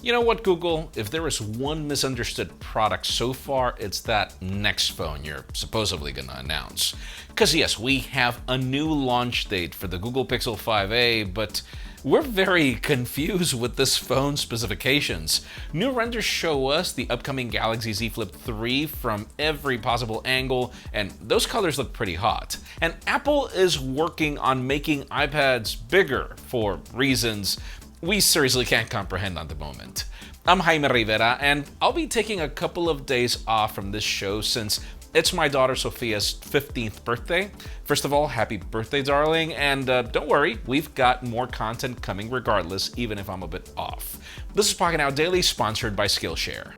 You know what, Google? If there is one misunderstood product so far, it's that next phone you're supposedly going to announce. Because yes, we have a new launch date for the Google Pixel 5a, but we're very confused with this phone's specifications. New renders show us the upcoming Galaxy Z Flip 3 from every possible angle, and those colors look pretty hot. And Apple is working on making iPads bigger for reasons we seriously can't comprehend at the moment. I'm Jaime Rivera, and I'll be taking a couple of days off from this show since it's my daughter Sophia's 15th birthday. First of all, happy birthday, darling, and don't worry, we've got more content coming regardless, even if I'm a bit off. This is Pocketnow Daily, sponsored by Skillshare.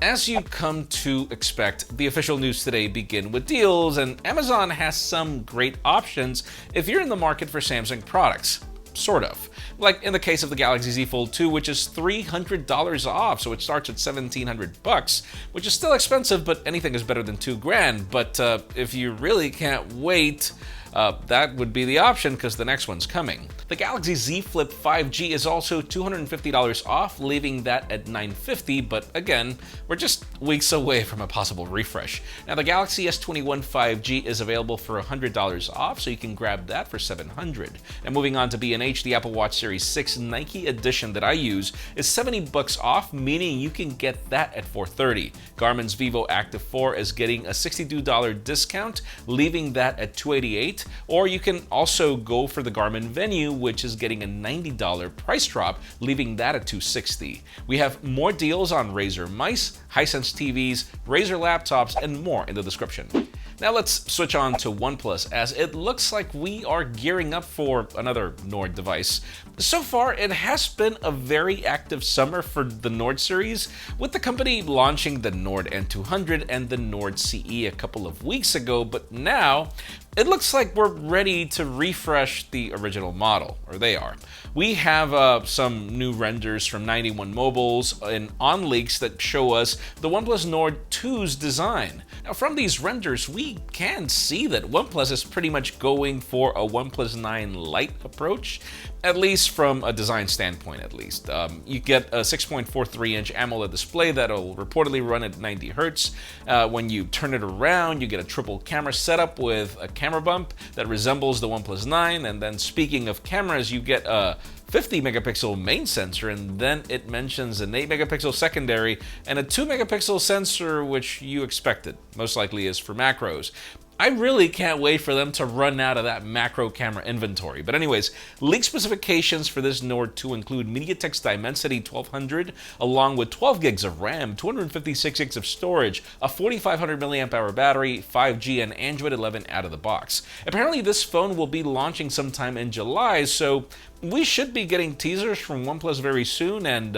As you come to expect, the official news today begin with deals, and Amazon has some great options if you're in the market for Samsung products. Sort of. Like in the case of the Galaxy Z Fold 2, which is $300 off, so it starts at $1,700, which is still expensive, but anything is better than $2,000. But if you really can't wait, that would be the option because the next one's coming. The Galaxy Z Flip 5G is also $250 off, leaving that at $950, but again, we're just weeks away from a possible refresh. Now, the Galaxy S21 5G is available for $100 off, so you can grab that for $700. And moving on to B&H, the Apple Watch Series 6 Nike Edition that I use is $70 off, meaning you can get that at $430. Garmin's vivoactive 4 is getting a $62 discount, leaving that at $288. Or you can also go for the Garmin Venu, which is getting a $90 price drop, leaving that at $260. We have more deals on Razer mice, Hisense TVs, Razer laptops, and more in the description. Now let's switch on to OnePlus, as it looks like we are gearing up for another Nord device. So far, it has been a very active summer for the Nord series, with the company launching the Nord N200 and the Nord CE a couple of weeks ago, but now it looks like we're ready to refresh the original model, or they are. We have some new renders from 91 Mobiles and on leaks that show us the OnePlus Nord 2's design. Now, from these renders, we can see that OnePlus is pretty much going for a OnePlus 9 Lite approach, at least from a design standpoint at least. You get a 6.43-inch AMOLED display that'll reportedly run at 90 Hz. When you turn it around, you get a triple camera setup with a camera bump that resembles the OnePlus 9. And then speaking of cameras, you get a 50 megapixel main sensor, and then it mentions an 8 megapixel secondary and a 2 megapixel sensor, which you expected, most likely is for macros. I really can't wait for them to run out of that macro camera inventory. But anyways, leak specifications for this Nord 2 include MediaTek's Dimensity 1200, along with 12 gigs of RAM, 256 gigs of storage, a 4500 mAh battery, 5G, and Android 11 out of the box. Apparently, this phone will be launching sometime in July, so we should be getting teasers from OnePlus very soon, and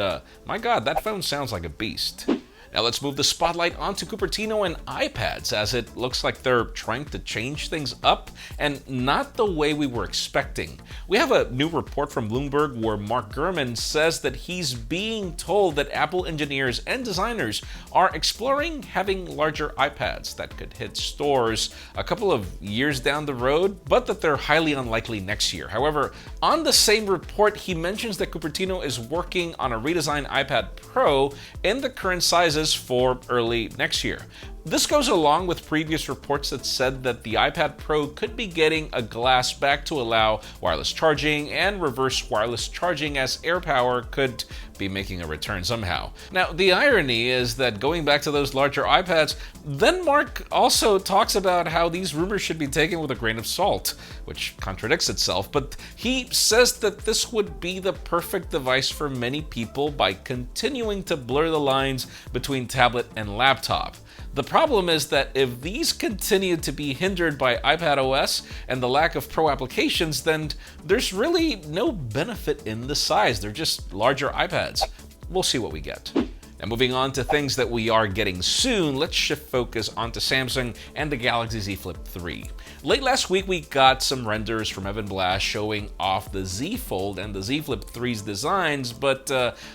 my God, that phone sounds like a beast. Now let's move the spotlight onto Cupertino and iPads, as it looks like they're trying to change things up, and not the way we were expecting. We have a new report from Bloomberg where Mark Gurman says that he's being told that Apple engineers and designers are exploring having larger iPads that could hit stores a couple of years down the road, but that they're highly unlikely next year. However, on the same report, he mentions that Cupertino is working on a redesigned iPad Pro in the current sizes for early next year. This goes along with previous reports that said that the iPad Pro could be getting a glass back to allow wireless charging and reverse wireless charging, as AirPower could be making a return somehow. Now, the irony is that going back to those larger iPads, then Mark also talks about how these rumors should be taken with a grain of salt, which contradicts itself, but he says that this would be the perfect device for many people by continuing to blur the lines between tablet and laptop. The problem is that if these continue to be hindered by iPadOS and the lack of Pro applications, then there's really no benefit in the size. They're just larger iPads. We'll see what we get. Now, moving on to things that we are getting soon, let's shift focus onto Samsung and the Galaxy Z Flip 3. Late last week, we got some renders from Evan Blass showing off the Z Fold and the Z Flip 3's designs, but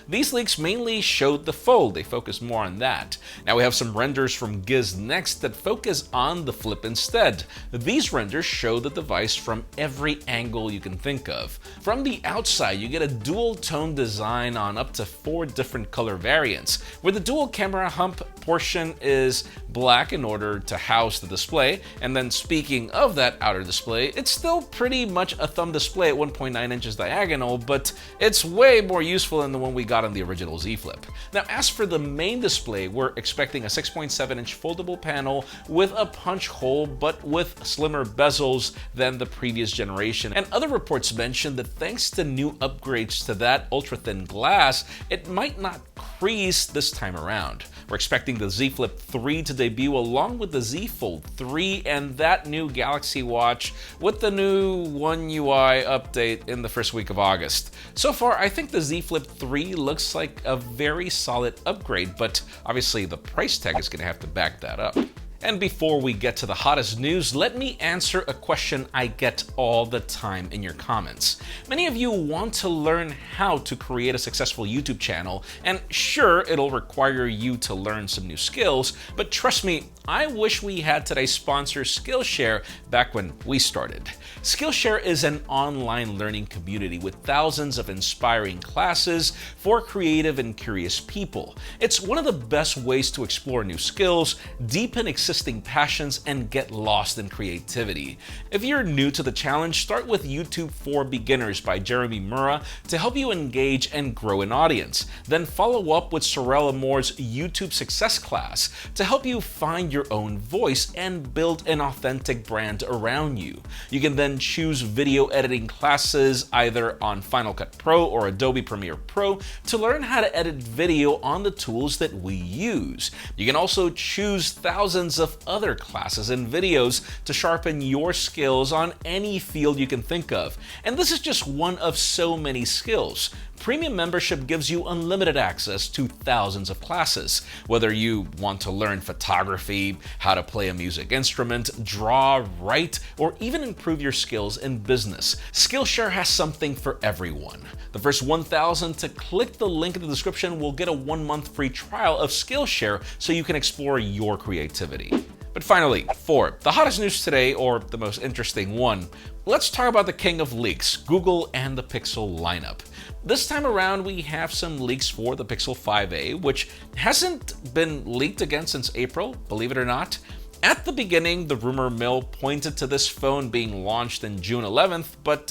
these leaks mainly showed the Fold. They focused more on that. Now we have some renders from GizNext that focus on the Flip instead. These renders show the device from every angle you can think of. From the outside, you get a dual-tone design on up to 4 different color variants, where the dual camera hump portion is black in order to house the display, and then speaking of that outer display, it's still pretty much a thumb display at 1.9 inches diagonal, but it's way more useful than the one we got on the original Z Flip. Now, as for the main display, we're expecting a 6.7-inch foldable panel with a punch hole, but with slimmer bezels than the previous generation. And other reports mention that thanks to new upgrades to that ultra-thin glass, it might not crease this time around. We're expecting the Z Flip 3 to debut along with the Z Fold 3 and that new Galaxy Watch with the new One UI update in the first week of August. So far, I think the Z Flip 3 looks like a very solid upgrade, but obviously the price tag is going to have to back that up. And before we get to the hottest news, let me answer a question I get all the time in your comments. Many of you want to learn how to create a successful YouTube channel, and sure, it'll require you to learn some new skills, but trust me, I wish we had today's sponsor Skillshare back when we started. Skillshare is an online learning community with thousands of inspiring classes for creative and curious people. It's one of the best ways to explore new skills, deepen existing passions, and get lost in creativity. If you're new to the challenge, start with YouTube for Beginners by Jeremy Murrah to help you engage and grow an audience. Then follow up with Sorella Moore's YouTube Success class to help you find your own voice and build an authentic brand around you. You can then choose video editing classes either on Final Cut Pro or Adobe Premiere Pro to learn how to edit video on the tools that we use. You can also choose thousands of other classes and videos to sharpen your skills on any field you can think of. And this is just one of so many skills. Premium membership gives you unlimited access to thousands of classes. Whether you want to learn photography, how to play a music instrument, draw, write, or even improve your skills in business, Skillshare has something for everyone. The first 1,000 to click the link in the description will get a 1-month free trial of Skillshare so you can explore your creativity. But finally, for the hottest news today, or the most interesting one, let's talk about the king of leaks, Google and the Pixel lineup. This time around, we have some leaks for the Pixel 5a, which hasn't been leaked again since April, believe it or not. At the beginning, the rumor mill pointed to this phone being launched in June 11th, but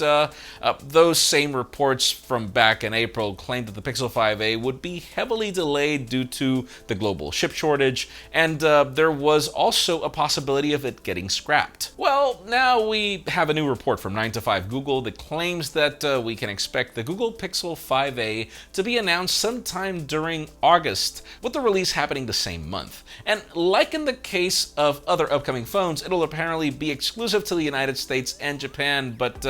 those same reports from back in April claimed that the Pixel 5a would be heavily delayed due to the global chip shortage, and there was also a possibility of it getting scrapped. Well, now we have a new report from 9to5 Google that claims that we can expect the Google Pixel 5a to be announced sometime during August, with the release happening the same month. And like in the case of other upcoming phones, it'll apparently be exclusive to the United States and Japan, but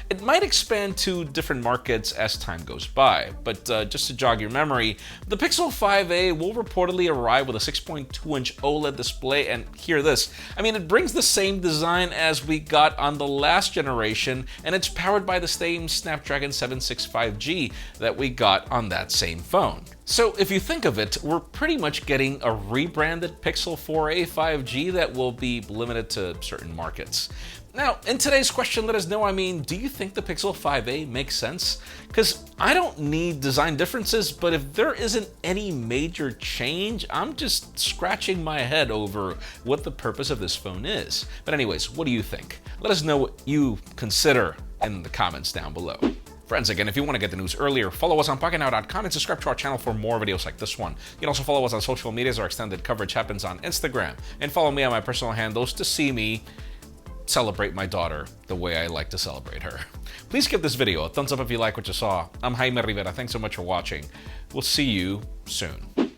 it might expand to different markets as time goes by. But just to jog your memory, the Pixel 5a will reportedly arrive with a 6.2-inch OLED display, and hear this, I mean, it brings the same design as we got on the last generation, and it's powered by the same Snapdragon 765G that we got on that same phone. So if you think of it, we're pretty much getting a rebranded Pixel 4a 5G that will be limited to certain markets. Now, in today's question, let us know, do you think the Pixel 5a makes sense? Because I don't need design differences, but if there isn't any major change, I'm just scratching my head over what the purpose of this phone is. But anyways, what do you think? Let us know what you consider in the comments down below. Friends, again, if you want to get the news earlier, follow us on Pocketnow.com and subscribe to our channel for more videos like this one. You can also follow us on social media as our extended coverage happens on Instagram. And follow me on my personal handles to see me celebrate my daughter the way I like to celebrate her. Please give this video a thumbs up if you like what you saw. I'm Jaime Rivera. Thanks so much for watching. We'll see you soon.